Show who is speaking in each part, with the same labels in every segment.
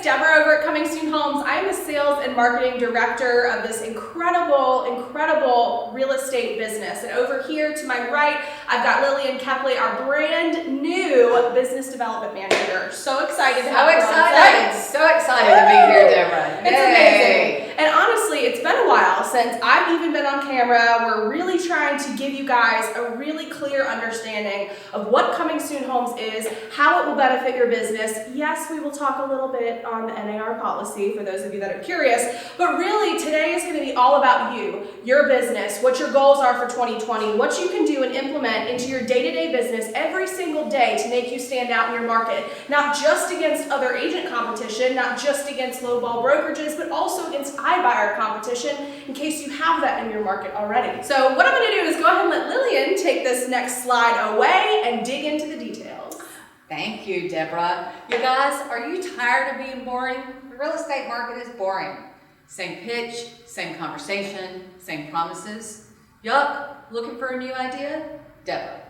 Speaker 1: it's Deborah over at Coming Soon Homes. I am the sales and marketing director of this incredible real estate business. And over here to my right, I've got Lillian Kepley, our brand new business development manager. So excited to have her on site.
Speaker 2: So excited to be here, Deborah.
Speaker 1: It's amazing. And honestly, it's been a while since I've even been on camera. We're really trying to give you guys a really clear understanding of what Coming Soon Homes is, how it will benefit your business. Yes, we will talk a little bit on the NAR policy for those of you that are curious, but really today is going to be all about you, your business, what your goals are for 2020, what you can do and implement into your day-to-day business every single day to make you stand out in your market, not just against other agent competition, not just against lowball brokerages, but also against iBuyer competition in case you have that in your market already. So what I'm going to do is go ahead and let Lillian take this next slide away and dig into the details.
Speaker 2: Thank you, Deborah. You guys, are you tired of being boring? The real estate market is boring. Same pitch, same conversation, same promises. Yuck, looking for a new idea? Deborah.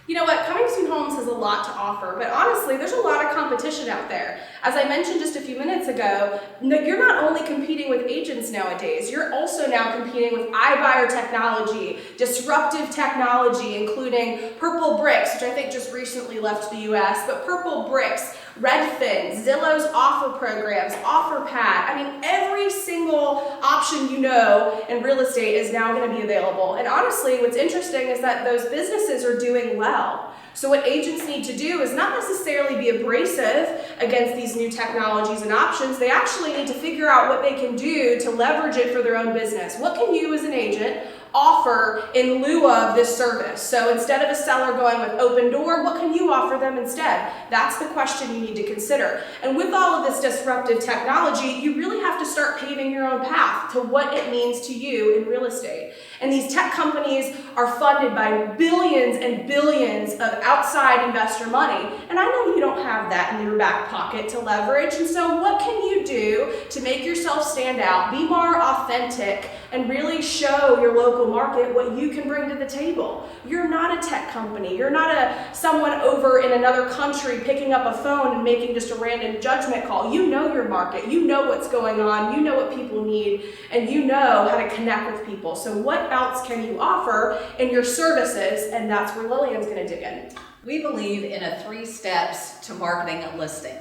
Speaker 1: You know what, Coming Soon Homes has a lot to offer, but honestly, there's a lot of competition out there. As I mentioned just a few minutes ago, you're not only competing with agents nowadays, you're also now competing with iBuyer technology, disruptive technology, including Purple Bricks, which I think just recently left the US, but Purple Bricks, Redfin, Zillow's offer programs, OfferPad. I mean, every single option you know in real estate is now going to be available. And honestly, what's interesting is that those businesses are doing well. So what agents need to do is not necessarily be abrasive against these new technologies and options. They actually need to figure out what they can do to leverage it for their own business. What can you as an agent offer in lieu of this service? So instead of a seller going with open door, what can you offer them instead? That's the question you need to consider. And with all of this disruptive technology, you really have to start paving your own path to what it means to you in real estate. And these tech companies are funded by billions and billions of outside investor money. And I know you don't have that in your back pocket to leverage. And so what can you do to make yourself stand out, be more authentic, and really show your local market what you can bring to the table? You're not a tech company. You're not someone over in another country picking up a phone and making just a random judgment call. You know your market. You know what's going on. You know what people need, and you know how to connect with people. So what else can you offer in your services? And that's where Lillian's going to dig in.
Speaker 2: We believe in 3 steps to marketing a listing.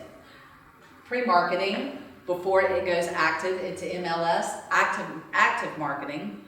Speaker 2: Pre-marketing, before it goes active into MLS, active marketing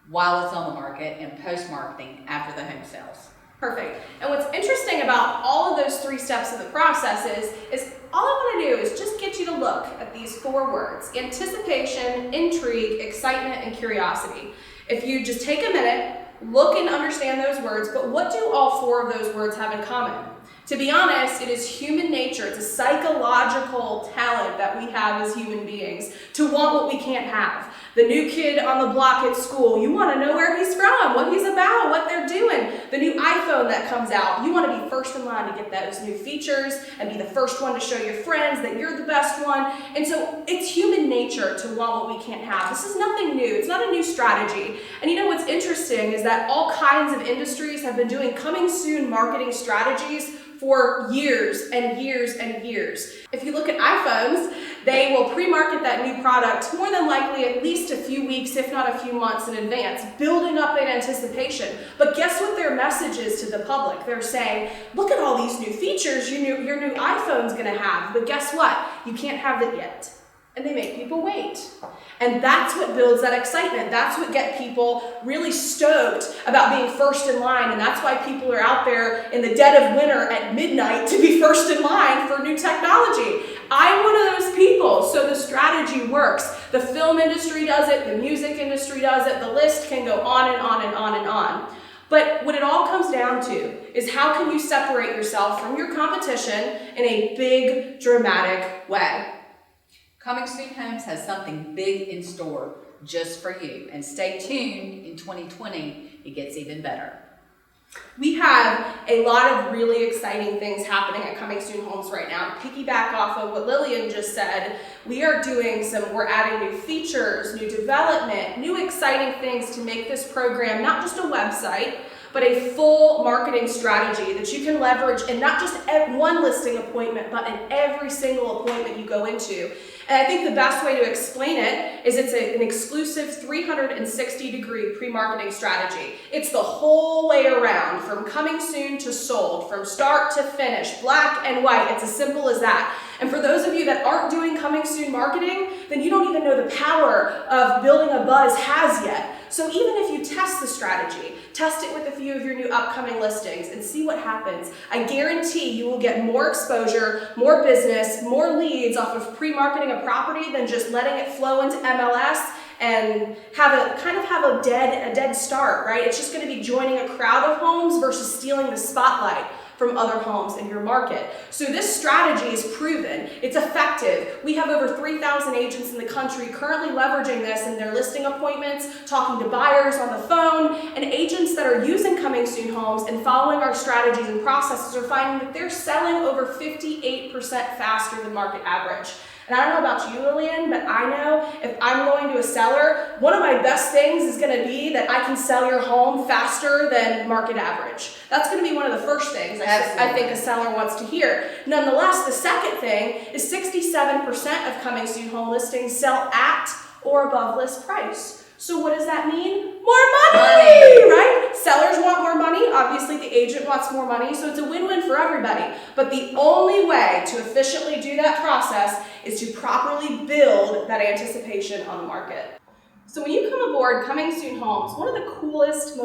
Speaker 2: while it's on the market, and post-marketing after the home sales.
Speaker 1: Perfect. And what's interesting about all of those 3 steps of the process is all I want to do is just get you to look at these 4 words: anticipation, intrigue, excitement, and curiosity. If you just take a minute, look and understand those words, but what do all 4 of those words have in common? To be honest, it is human nature. It's a psychological talent that we have as human beings to want what we can't have. The new kid on the block at school, you want to know where he's from, what he's about, what they're doing. The new iPhone that comes out, you want to be first in line to get those new features and be the first one to show your friends that you're the best one. And so it's human nature to want what we can't have. This is nothing new. It's not a new strategy. And you know what's interesting is that all kinds of industries have been doing coming soon marketing strategies for years and years and years. If you look at iPhones, they will pre-market that new product more than likely at least a few weeks, if not a few months in advance, building up in anticipation. But guess what their message is to the public? They're saying, look at all these new features your new iPhone's gonna have, but guess what? You can't have it yet. And they make people wait. And that's what builds that excitement. That's what gets people really stoked about being first in line. And that's why people are out there in the dead of winter at midnight to be first in line for new technology. I'm one of those people, so the strategy works. The film industry does it, the music industry does it, the list can go on and on and on and on. But what it all comes down to is how can you separate yourself from your competition in a big, dramatic way?
Speaker 2: Coming Soon Homes has something big in store just for you. And stay tuned, in 2020, it gets even better.
Speaker 1: We have a lot of really exciting things happening at Coming Soon Homes right now. To piggyback off of what Lillian just said, we're adding new features, new development, new exciting things to make this program not just a website, but a full marketing strategy that you can leverage in not just one listing appointment, but in every single appointment you go into. And I think the best way to explain it is it's an exclusive 360-degree pre-marketing strategy. It's the whole way around, from coming soon to sold, from start to finish, black and white. It's as simple as that. And for those of you that aren't doing coming soon marketing, then you don't even know the power of building a buzz has yet. So even if you test the strategy, test it with a few of your new upcoming listings and see what happens. I guarantee you will get more exposure, more business, more leads off of pre-marketing a property than just letting it flow into MLS and have a dead start, right? It's just going to be joining a crowd of homes versus stealing the spotlight from other homes in your market. So this strategy is proven. It's effective. We have over 3,000 agents in the country currently leveraging this in their listing appointments, talking to buyers on the phone, and agents that are using Coming Soon Homes and following our strategies and processes are finding that they're selling over 58% faster than market average. And I don't know about you, Lillian, but I know if I'm going to a seller, one of my best things is going to be that I can sell your home faster than market average. That's going to be one of the first things I think a seller wants to hear. Nonetheless, the second thing is 67% of Coming Soon home listings sell at or above list price. So what does that mean? More money, right? Sellers want more money. Obviously, the agent wants more money. So it's a win-win for everybody. But the only way to efficiently do that process is to properly build that anticipation on the market. So when you come aboard Coming Soon Homes, one of the coolest,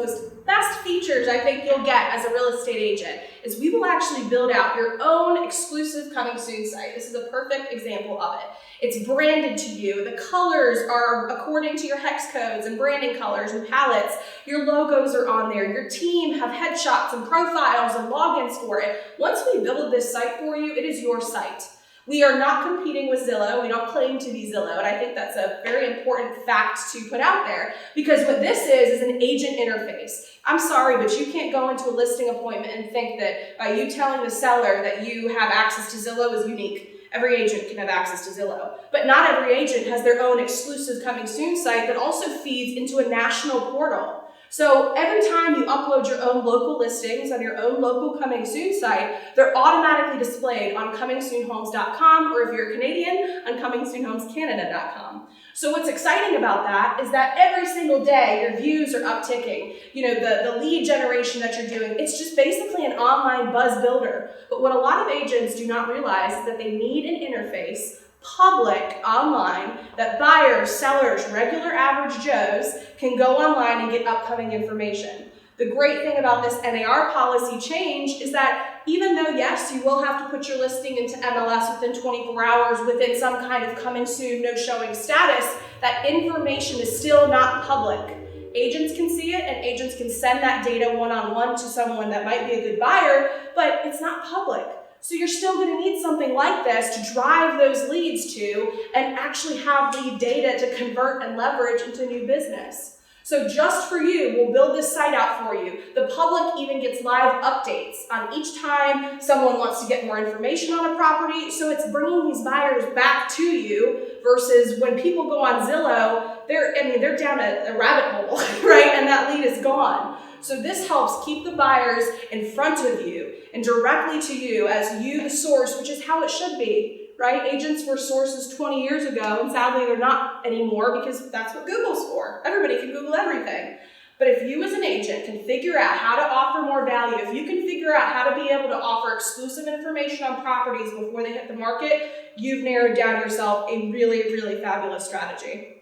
Speaker 1: best features I think you'll get as a real estate agent is we will actually build out your own exclusive Coming Soon site. This is a perfect example of it. It's branded to you. The colors are according to your hex codes and branding colors and palettes. Your logos are on there. Your team have headshots and profiles and logins for it. Once we build this site for you, it is your site. We are not competing with Zillow. We don't claim to be Zillow, and I think that's a very important fact to put out there, because what this is an agent interface. I'm sorry, but you can't go into a listing appointment and think that by you telling the seller that you have access to Zillow is unique. Every agent can have access to Zillow, but not every agent has their own exclusive Coming Soon site that also feeds into a national portal. So every time you upload your own local listings on your own local Coming Soon site, they're automatically displayed on comingsoonhomes.com, or if you're Canadian, on comingsoonhomescanada.com. So what's exciting about that is that every single day your views are upticking. You know, the lead generation that you're doing, it's just basically an online buzz builder. But what a lot of agents do not realize is that they need an interface, public, online, that buyers, sellers, regular average Joes can go online and get upcoming information. The great thing about this NAR policy change is that even though, yes, you will have to put your listing into MLS within 24 hours within some kind of Coming Soon, no showing status, that information is still not public. Agents can see it, and agents can send that data one-on-one to someone that might be a good buyer, but it's not public. So you're still going to need something like this to drive those leads to and actually have lead data to convert and leverage into new business. So just for you, we'll build this site out for you. The public even gets live updates on each time someone wants to get more information on a property. So it's bringing these buyers back to you versus when people go on Zillow, they're down a rabbit hole, right? And that lead is gone. So this helps keep the buyers in front of you and directly to you as you, the source, which is how it should be, right? Agents were sources 20 years ago, and sadly they're not anymore because that's what Google's for. Everybody can Google everything. But if you as an agent can figure out how to offer more value, if you can figure out how to be able to offer exclusive information on properties before they hit the market, you've narrowed down yourself a really, really fabulous strategy.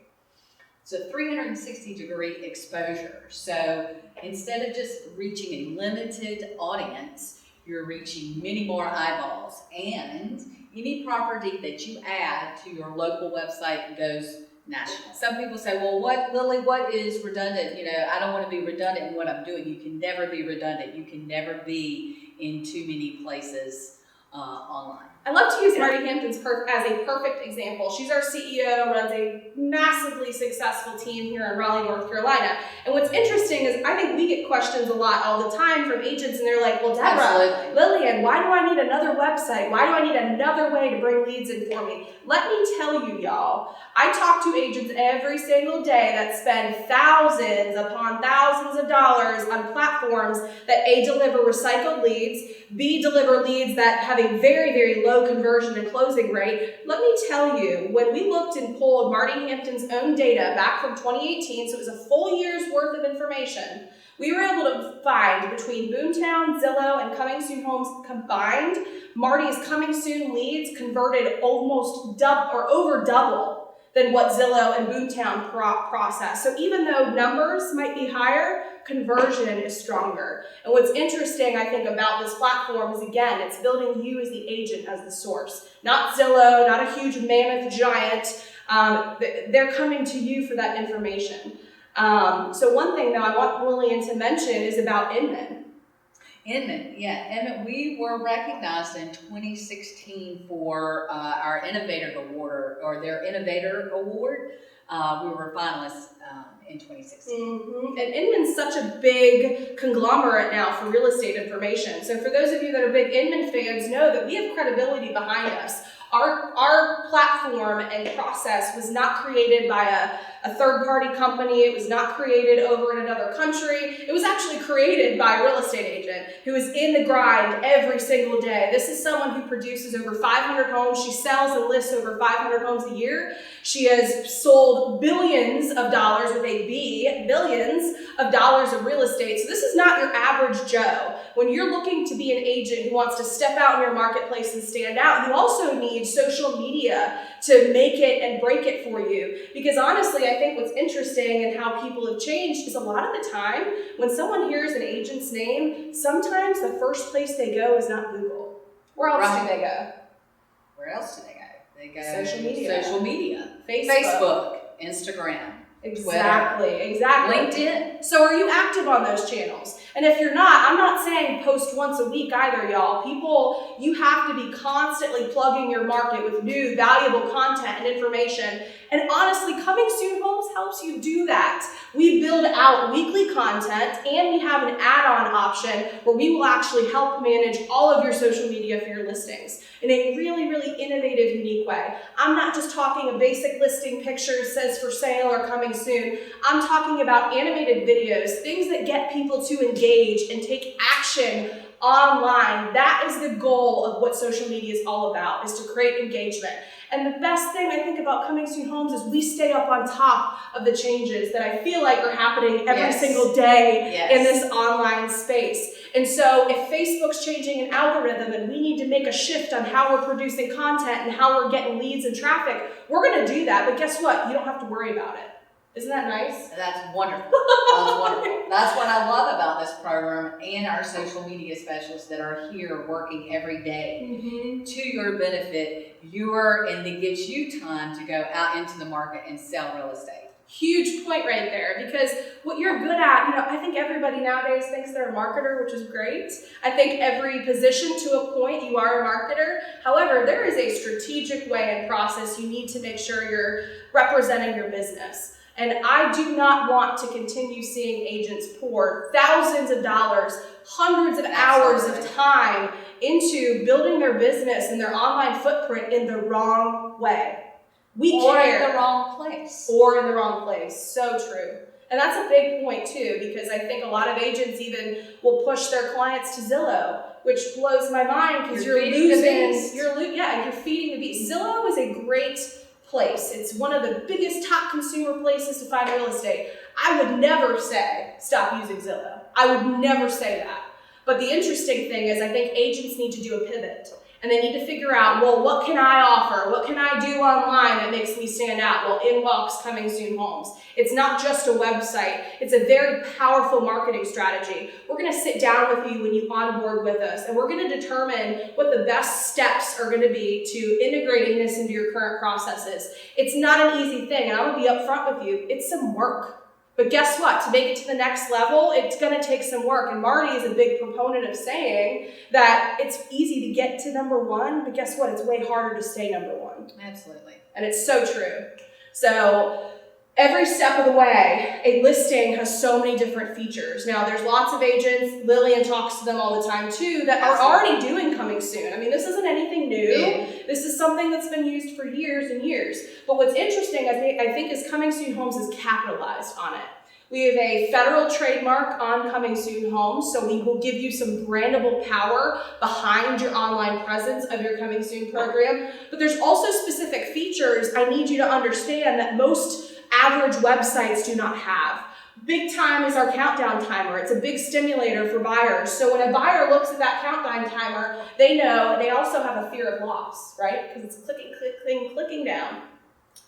Speaker 2: So 360-degree exposure. So instead of just reaching a limited audience, you're reaching many more eyeballs. And any property that you add to your local website goes national. Some people say, well, Lily, what is redundant? You know, I don't want to be redundant in what I'm doing. You can never be redundant. You can never be in too many places online.
Speaker 1: I love to use Marty Hampton's as a perfect example. She's our CEO, runs a massively successful team here in Raleigh, North Carolina. And what's interesting is I think we get questions a lot all the time from agents, and they're like, well, Deborah, Lillian, why do I need another website? Why do I need another way to bring leads in for me? Let me tell you, y'all, I talk to agents every single day that spend thousands upon thousands of dollars on platforms that A, deliver recycled leads, B, deliver leads that have a very, very low conversion and closing rate. Let me tell you, when we looked and pulled Marty Hampton's own data back from 2018, so it was a full year's worth of information, we were able to find between Boomtown, Zillow, and Coming Soon Homes combined, Marty's Coming Soon leads converted almost over double than what Zillow and Boomtown process. So even though numbers might be higher, conversion is stronger. And what's interesting, I think, about this platform is, again, it's building you as the agent, as the source. Not Zillow, not a huge mammoth giant. They're coming to you for that information. So one thing, though, I want Lillian to mention is about Inman.
Speaker 2: Inman, we were recognized in 2016 for our Innovator Award, or their Innovator Award. We were finalists in 2016.
Speaker 1: Mm-hmm. And Inman's such a big conglomerate now for real estate information. So for those of you that are big Inman fans, know that we have credibility behind us. Our platform and process was not created by a third-party company. It was not created over in another country. It was actually created by a real estate agent who is in the grind every single day. This is someone who produces over 500 homes. She sells and lists over 500 homes a year. She has sold billions of dollars with a B, billions of dollars of real estate. So this is not your average Joe. When you're looking to be an agent who wants to step out in your marketplace and stand out, you also need social media to make it and break it for you. Because honestly, I think what's interesting and how people have changed is a lot of the time, when someone hears an agent's name, sometimes the first place they go is not Google. Where else do they go?
Speaker 2: Where else do they go? They go
Speaker 1: social media.
Speaker 2: Facebook, Instagram.
Speaker 1: Exactly,
Speaker 2: Twitter,
Speaker 1: exactly.
Speaker 2: LinkedIn.
Speaker 1: So are you active on those channels? And if you're not, I'm not saying post once a week either, y'all. People, you have to be constantly plugging your market with new, valuable content and information. And honestly, Coming Soon Homes helps you do that. We build out weekly content, and we have an add-on option where we will actually help manage all of your social media for your listings in a really, really innovative, unique way. I'm not just talking a basic listing picture says for sale or coming soon. I'm talking about animated videos, things that get people to engage and take action online. That is the goal of what social media is all about, is to create engagement. And the best thing I think about Coming Soon Homes is we stay up on top of the changes that I feel like are happening every single day in this online space. And so if Facebook's changing an algorithm and we need to make a shift on how we're producing content and how we're getting leads and traffic, we're going to do that. But guess what? You don't have to worry about it. Isn't that nice?
Speaker 2: That's wonderful. That's wonderful. That's what I love about this program and our social media specialists that are here working every day to your benefit. And it gives you time to go out into the market and sell real estate.
Speaker 1: Huge point right there, because what you're good at, I think everybody nowadays thinks they're a marketer, which is great. I think every position to a point you are a marketer. However, there is a strategic way and process you need to make sure you're representing your business. And I do not want to continue seeing agents pour thousands of dollars, hundreds of hours of time into building their business and their online footprint in the wrong way.
Speaker 2: Or in the wrong place.
Speaker 1: Or in the wrong place. So true. And that's a big point too, because I think a lot of agents even will push their clients to Zillow, which blows my mind because you're feeding the beast. Zillow is a great place. It's one of the biggest top consumer places to find real estate. I would never say stop using Zillow. I would never say that. But the interesting thing is I think agents need to do a pivot. And they need to figure out, well, what can I offer? What can I do online that makes me stand out? Well, inbox Coming Soon Homes. It's not just a website. It's a very powerful marketing strategy. We're going to sit down with you when you onboard with us, and we're going to determine what the best steps are going to be to integrating this into your current processes. It's not an easy thing, and I'm going to be upfront with you. It's some work. But guess what? To make it to the next level, it's going to take some work. And Marty is a big proponent of saying that it's easy to get to number one, but guess what? It's way harder to stay number one.
Speaker 2: Absolutely.
Speaker 1: And it's so true. So every step of the way, a listing has so many different features. Now, there's lots of agents, Lillian talks to them all the time too, that are already doing coming soon. I mean, this isn't anything new. This is something that's been used for years and years. But what's interesting, I think, is Coming Soon Homes is capitalized on it. We have a federal trademark on Coming Soon Homes, so we will give you some brandable power behind your online presence of your Coming Soon program. But there's also specific features I need you to understand that most average websites do not have. Big Time is our countdown timer. It's a big stimulator for buyers. So when a buyer looks at that countdown timer, they know, and they also have a fear of loss, right? Because it's clicking, clicking, clicking down.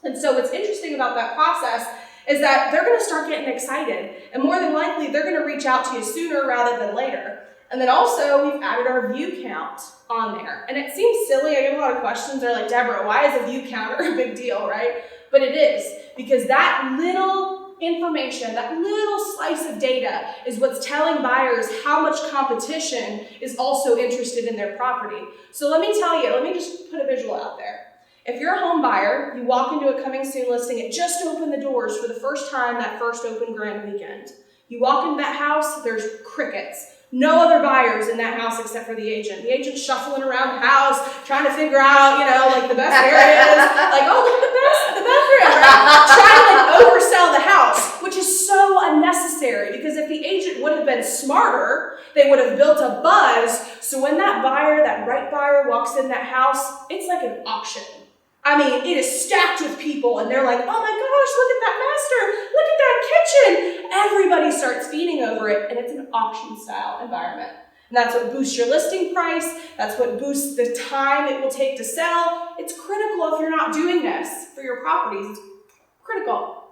Speaker 1: And so what's interesting about that process is that they're going to start getting excited. And more than likely, they're going to reach out to you sooner rather than later. And then also, we've added our view count on there. And it seems silly. I get a lot of questions. They're like, Deborah, why is a view counter a big deal, right? But it is, because that little information, that little slice of data is what's telling buyers how much competition is also interested in their property. So let me just put a visual out there. If you're a home buyer, you walk into a Coming Soon listing, it just opened the doors for the first time that first open grand weekend. You walk into that house, there's crickets. No other buyers in that house except for the agent. The agent's shuffling around the house, trying to figure out, like the best areas. Like, oh, look at the bathroom, right? Trying to oversell the house, which is so unnecessary because if the agent would have been smarter, they would have built a buzz. So when that right buyer walks in that house, it's like an auction. I mean, it is stacked with people, and they're like, oh my gosh, look at that master, look at that kitchen. Everybody starts feeding over it, and it's an auction-style environment. And that's what boosts your listing price. That's what boosts the time it will take to sell. It's critical if you're not doing this for your properties. It's critical.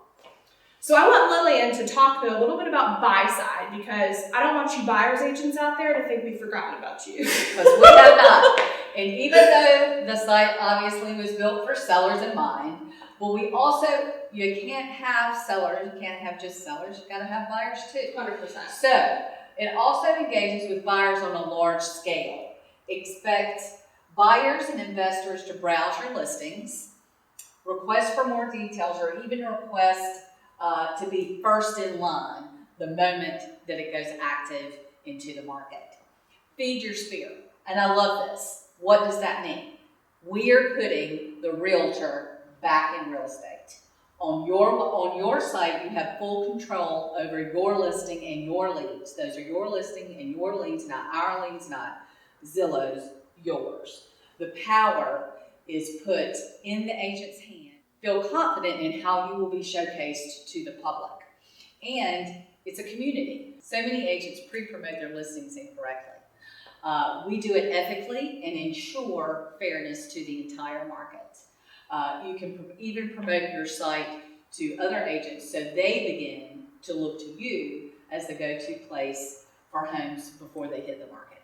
Speaker 1: So I want Lillian to talk, though, a little bit about buy side, because I don't want you buyers agents out there to think we've forgotten about you.
Speaker 2: Because we have not. And even though the site obviously was built for sellers in mind, but you can't have sellers, you can't have just sellers, you gotta have buyers too.
Speaker 1: 100%.
Speaker 2: So, it also engages with buyers on a large scale. Expect buyers and investors to browse your listings, request for more details, or even request to be first in line the moment that it goes active into the market. Feed your sphere. And I love this. What does that mean? We are putting the realtor back in real estate. On your site, you have full control over your listing and your leads. Those are your listing and your leads, not our leads, not Zillow's, yours. The power is put in the agent's hand. Feel confident in how you will be showcased to the public. And it's a community. So many agents pre-promote their listings incorrectly. We do it ethically and ensure fairness to the entire market. You can even promote your site to other agents so they begin to look to you as the go-to place for homes before they hit the market.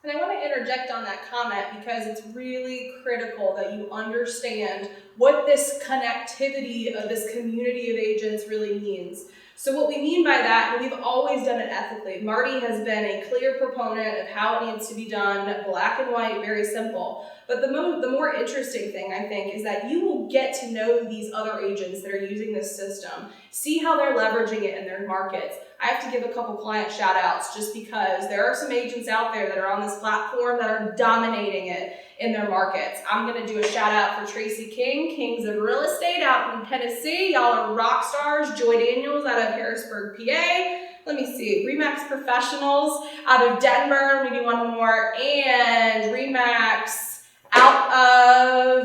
Speaker 1: And I want to interject on that comment because it's really critical that you understand what this connectivity of this community of agents really means. So what we mean by that, and we've always done it ethically. Marty has been a clear proponent of how it needs to be done, black and white, very simple. But the more interesting thing, I think, is that you will get to know these other agents that are using this system, see how they're leveraging it in their markets. I have to give a couple client shout outs just because there are some agents out there that are on this platform that are dominating it in their markets. I'm going to do a shout out for Tracy King, Kings of Real Estate out in Tennessee. Y'all are rock stars. Joy Daniels out of Harrisburg, PA. Let me see, Remax Professionals out of Denver. Let me do one more. And Remax out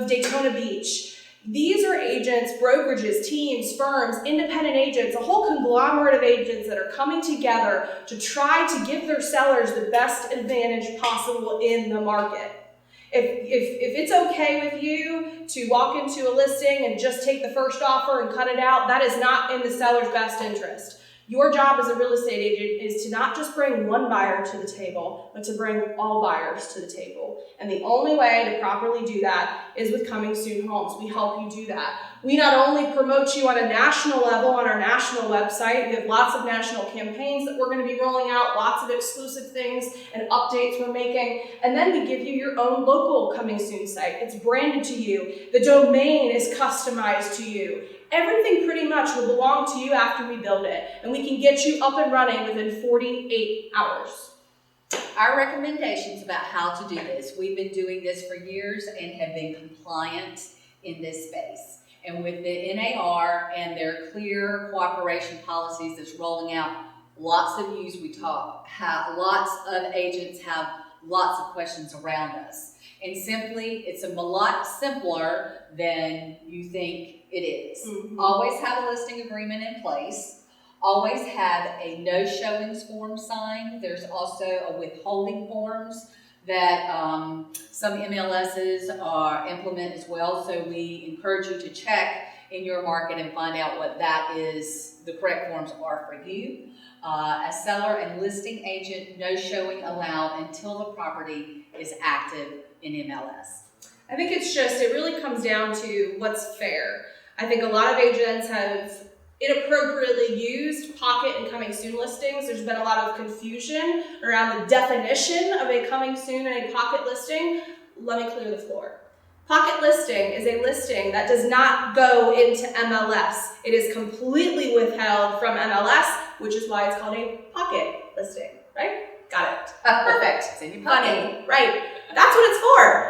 Speaker 1: of Daytona Beach. These are agents, brokerages, teams, firms, independent agents, a whole conglomerate of agents that are coming together to try to give their sellers the best advantage possible in the market. If it's okay with you to walk into a listing and just take the first offer and cut it out, that is not in the seller's best interest. Your job as a real estate agent is to not just bring one buyer to the table, but to bring all buyers to the table. And the only way to properly do that is with Coming Soon Homes. We help you do that. We not only promote you on a national level on our national website, we have lots of national campaigns that we're going to be rolling out, lots of exclusive things and updates we're making, and then we give you your own local Coming Soon site. It's branded to you. The domain is customized to you. Everything pretty much will belong to you after we build it, and we can get you up and running within 48 hours.
Speaker 2: Our recommendations about how to do this, we've been doing this for years and have been compliant in this space. And with the NAR and their clear cooperation policies that's rolling out, lots of yous lots of agents have lots of questions around us. And simply, it's a lot simpler than you think it is. Mm-hmm. Always have a listing agreement in place. Always have a no showings form signed. There's also a withholding forms that some MLSs implement as well. So we encourage you to check in your market and find out what that is, the correct forms are for you. A seller and listing agent, no showing allowed until the property is active in MLS.
Speaker 1: I think it really comes down to what's fair. I think a lot of agents have inappropriately used pocket and Coming Soon listings. There's been a lot of confusion around the definition of a Coming Soon and a pocket listing. Let me clear the floor. Pocket listing is a listing that does not go into MLS. It is completely withheld from MLS, which is why it's called a pocket listing, right? Got it. Perfect.
Speaker 2: It's in your pocket.
Speaker 1: Funny, right? That's what it's for.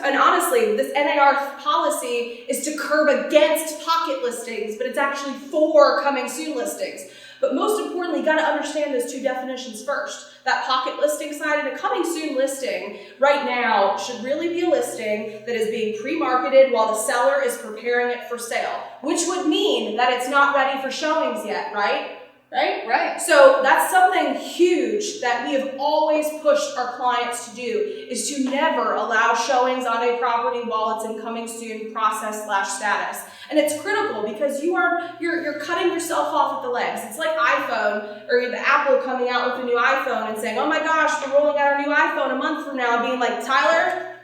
Speaker 1: And honestly, this NAR policy is to curb against pocket listings, but it's actually for Coming Soon listings. But most importantly, you got to understand those two definitions first. That pocket listing side and a Coming Soon listing right now should really be a listing that is being pre-marketed while the seller is preparing it for sale, which would mean that it's not ready for showings yet, right? Right. So that's something huge that we have always pushed our clients to do, is to never allow showings on a property while it's in Coming Soon process/status. And it's critical because you're cutting yourself off at the legs. It's like iPhone or the Apple coming out with a new iPhone and saying, oh my gosh, we're rolling out our new iPhone a month from now, being like, Tyler,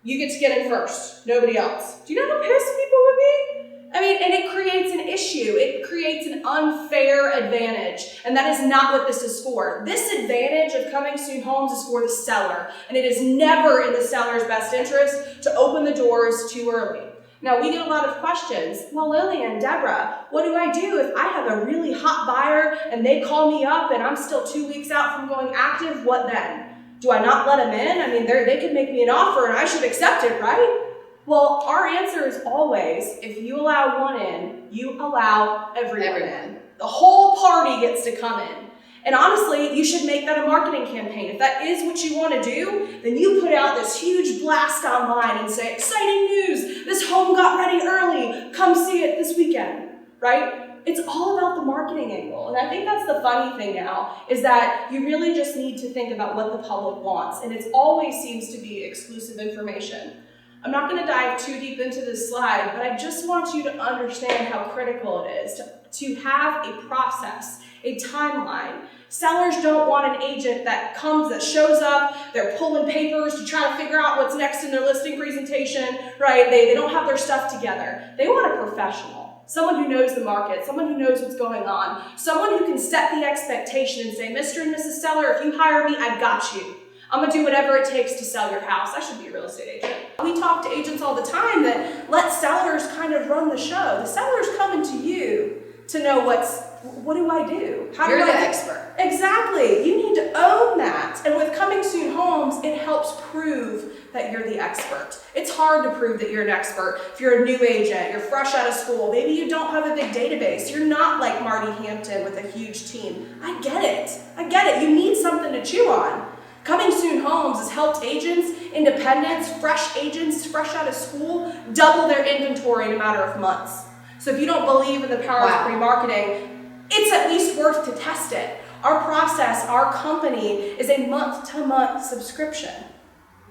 Speaker 1: you get to get in first, nobody else. Do you know how pissed people would be? I mean, and it creates an issue. It creates an unfair advantage, and that is not what this is for. This advantage of Coming Soon Homes is for the seller, and it is never in the seller's best interest to open the doors too early. Now, we get a lot of questions. Well, Lillian, Deborah, what do I do if I have a really hot buyer and they call me up and I'm still 2 weeks out from going active? What then? Do I not let them in? I mean, they could make me an offer and I should accept it, right? Well, our answer is always, if you allow one in, you allow everyone in. The whole party gets to come in. And honestly, you should make that a marketing campaign. If that is what you want to do, then you put out this huge blast online and say, exciting news, this home got ready early, come see it this weekend, right? It's all about the marketing angle. And I think that's the funny thing now, is that you really just need to think about what the public wants. And it always seems to be exclusive information. I'm not going to dive too deep into this slide, but I just want you to understand how critical it is to have a process, a timeline. Sellers don't want an agent that shows up, they're pulling papers to try to figure out what's next in their listing presentation, right? They don't have their stuff together. They want a professional, someone who knows the market, someone who knows what's going on, someone who can set the expectation and say, Mr. and Mrs. Seller, if you hire me, I got you. I'm going to do whatever it takes to sell your house. I should be a real estate agent. We talk to agents all the time that let sellers kind of run the show. The seller's coming to you to know what do I do?
Speaker 2: You're the expert.
Speaker 1: Exactly. You need to own that. And with Coming Soon Homes, it helps prove that you're the expert. It's hard to prove that you're an expert if you're a new agent, you're fresh out of school, maybe you don't have a big database, you're not like Marty Hampton with a huge team. I get it. You need something to chew on. Coming Soon Homes has helped agents, independents, fresh agents, fresh out of school, double their inventory in a matter of months. So if you don't believe in the power of pre-marketing, it's at least worth to test it. Our process, our company, is a month-to-month subscription.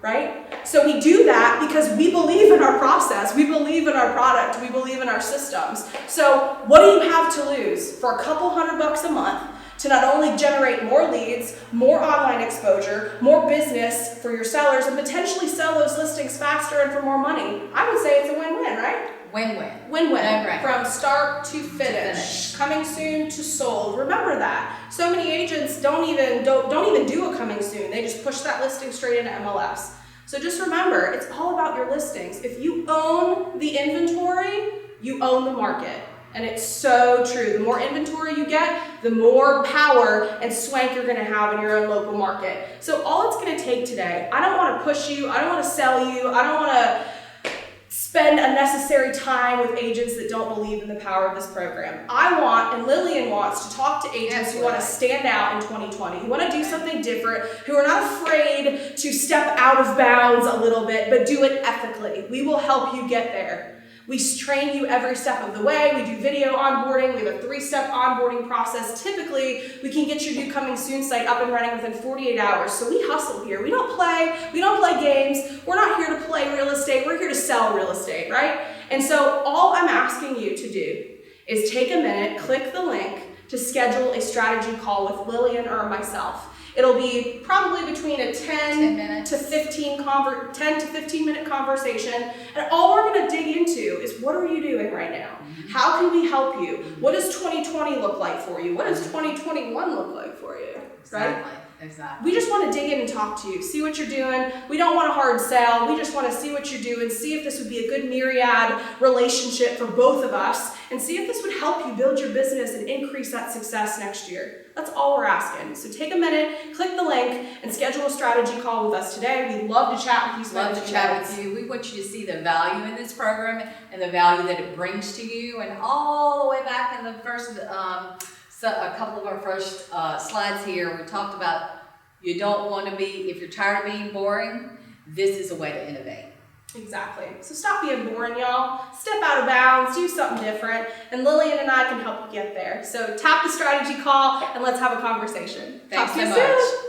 Speaker 1: right? So we do that because we believe in our process, we believe in our product, we believe in our systems. So what do you have to lose for a couple $100 a month to not only generate more leads, more online exposure, more business for your sellers, and potentially sell those listings faster and for more money? I would say it's a win-win, right?
Speaker 2: Win-win.
Speaker 1: Win-win,
Speaker 2: No-brainer.
Speaker 1: from start to finish, coming soon to sold. Remember that. So many agents don't even do a coming soon. They just push that listing straight into MLS. So just remember, it's all about your listings. If you own the inventory, you own the market. And it's so true. The more inventory you get, the more power and swank you're gonna have in your own local market. So all it's gonna take today, I don't wanna push you, I don't wanna sell you, I don't wanna spend unnecessary time with agents that don't believe in the power of this program. I want, and Lillian wants, to talk to agents who want to stand out in 2020, who want to do something different, who are not afraid to step out of bounds a little bit, but do it ethically. We will help you get there. We train you every step of the way. We do video onboarding. We have a 3-step onboarding process. Typically, we can get your new coming soon site up and running within 48 hours. So we hustle here. We don't play games. We're not here to play real estate. We're here to sell real estate, right? And so all I'm asking you to do is take a minute, click the link to schedule a strategy call with Lillian or myself. It'll be probably between a 10 to 15 minute conversation. And all we're gonna dig into is, what are you doing right now? How can we help you? What does 2020 look like for you? What does 2021 look like for you? Right?
Speaker 2: Exactly.
Speaker 1: We just want to dig in and talk to you, see what you're doing. We don't want a hard sell. We just want to see what you're doing, see if this would be a good myriad relationship for both of us, and see if this would help you build your business and increase that success next year. That's all we're asking. So take a minute, click the link, and schedule a strategy call with us today. We'd love to chat with you.
Speaker 2: Love to chat with you. We want you to see the value in this program and the value that it brings to you. And all the way back in the first, a couple of our first slides here, we talked about you don't want to be, if you're tired of being boring, this is a way to innovate.
Speaker 1: Exactly. So stop being boring, y'all. Step out of bounds, do something different, and Lillian and I can help you get there. So tap the strategy call and let's have a conversation.
Speaker 2: Thanks
Speaker 1: Talk to
Speaker 2: so
Speaker 1: you
Speaker 2: much.
Speaker 1: soon.